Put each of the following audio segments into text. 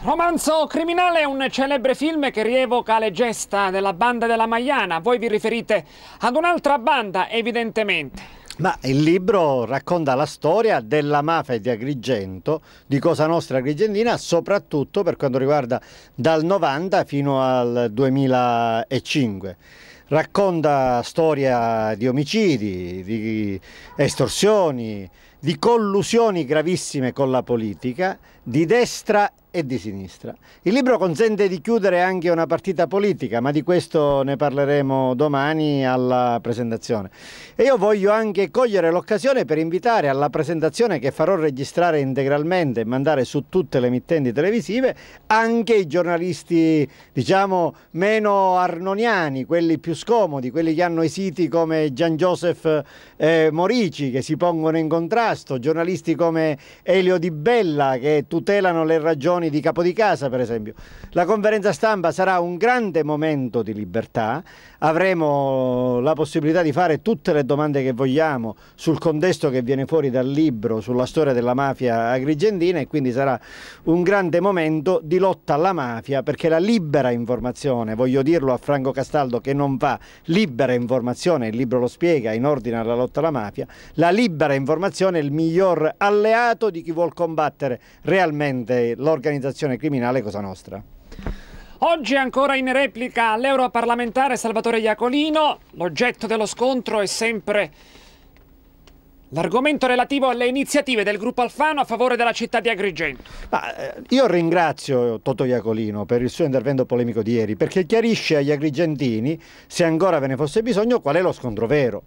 Romanzo criminale è un celebre film che rievoca le gesta della banda della Maiana. Voi vi riferite ad un'altra banda, evidentemente. Ma il libro racconta la storia della mafia di Agrigento, di Cosa Nostra Agrigentina, soprattutto per quanto riguarda dal 90 fino al 2005. Racconta storia di omicidi, di estorsioni, di collusioni gravissime con la politica, di destra e di sinistra. Il libro consente di chiudere anche una partita politica, ma di questo ne parleremo domani alla presentazione. E io voglio anche cogliere l'occasione per invitare alla presentazione, che farò registrare integralmente e mandare su tutte le emittenti televisive, anche i giornalisti, diciamo, meno arnoniani, quelli più scomodi, quelli che hanno i siti come Gian Joseph Morici, che si pongono in contrasto, giornalisti come Elio Di Bella, che tutelano le ragioni di Capodicasa, per esempio. La conferenza stampa sarà un grande momento di libertà, avremo la possibilità di fare tutte le domande che vogliamo sul contesto che viene fuori dal libro, sulla storia della mafia agrigentina, e quindi sarà un grande momento di lotta alla mafia, perché la libera informazione, voglio dirlo a Franco Castaldo che non fa libera informazione, il libro lo spiega in ordine alla lotta alla mafia, la libera informazione è il miglior alleato di chi vuol combattere realmente l'organizzazione criminale Cosa Nostra. Oggi ancora in replica l'europarlamentare Salvatore Iacolino. L'oggetto dello scontro è sempre l'argomento relativo alle iniziative del gruppo Alfano a favore della città di Agrigento. Io ringrazio Totò Iacolino per il suo intervento polemico di ieri, perché chiarisce agli agrigentini, se ancora ve ne fosse bisogno, qual è lo scontro vero.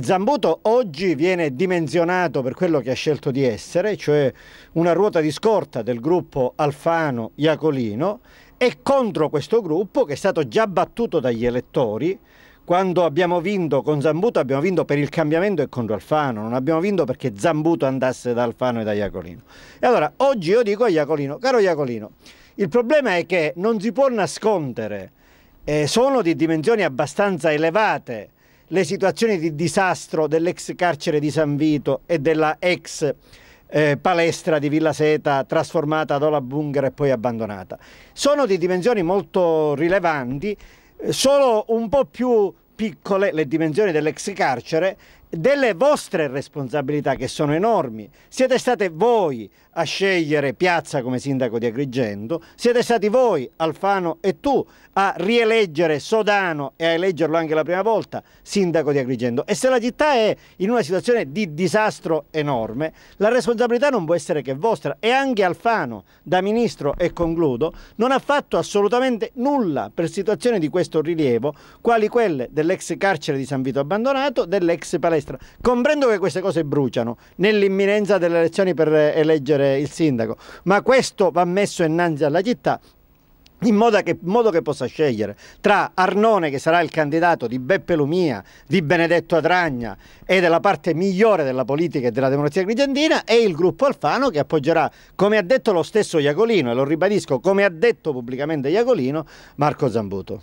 Zambuto oggi viene dimensionato per quello che ha scelto di essere, cioè una ruota di scorta del gruppo Alfano Iacolino, e contro questo gruppo, che è stato già battuto dagli elettori. Quando abbiamo vinto con Zambuto, abbiamo vinto per il cambiamento e contro Alfano, non abbiamo vinto perché Zambuto andasse da Alfano e da Iacolino. E allora oggi io dico a Iacolino: caro Iacolino, il problema è che non si può nascondere, sono di dimensioni abbastanza elevate le situazioni di disastro dell'ex carcere di San Vito e della ex palestra di Villa Seta, trasformata ad Ola Bunker e poi abbandonata. Sono di dimensioni molto rilevanti, solo un po' più piccole le dimensioni dell'ex carcere, delle vostre responsabilità che sono enormi. Siete state voi a scegliere Piazza come sindaco di Agrigento, siete stati voi, Alfano e tu, a rieleggere Sodano e a eleggerlo anche la prima volta sindaco di Agrigento. E se la città è in una situazione di disastro enorme, la responsabilità non può essere che vostra. E anche Alfano, da ministro, e concludo, non ha fatto assolutamente nulla per situazioni di questo rilievo, quali quelle dell'ex carcere di San Vito abbandonato, dell'ex palestra. Comprendo che queste cose bruciano nell'imminenza delle elezioni per eleggere il sindaco, ma questo va messo innanzi alla città in modo che possa scegliere tra Arnone, che sarà il candidato di Beppe Lumia, di Benedetto Adragna e della parte migliore della politica e della democrazia agrigentina, e il gruppo Alfano, che appoggerà, come ha detto lo stesso Iacolino, e lo ribadisco, come ha detto pubblicamente Iacolino, Marco Zambuto.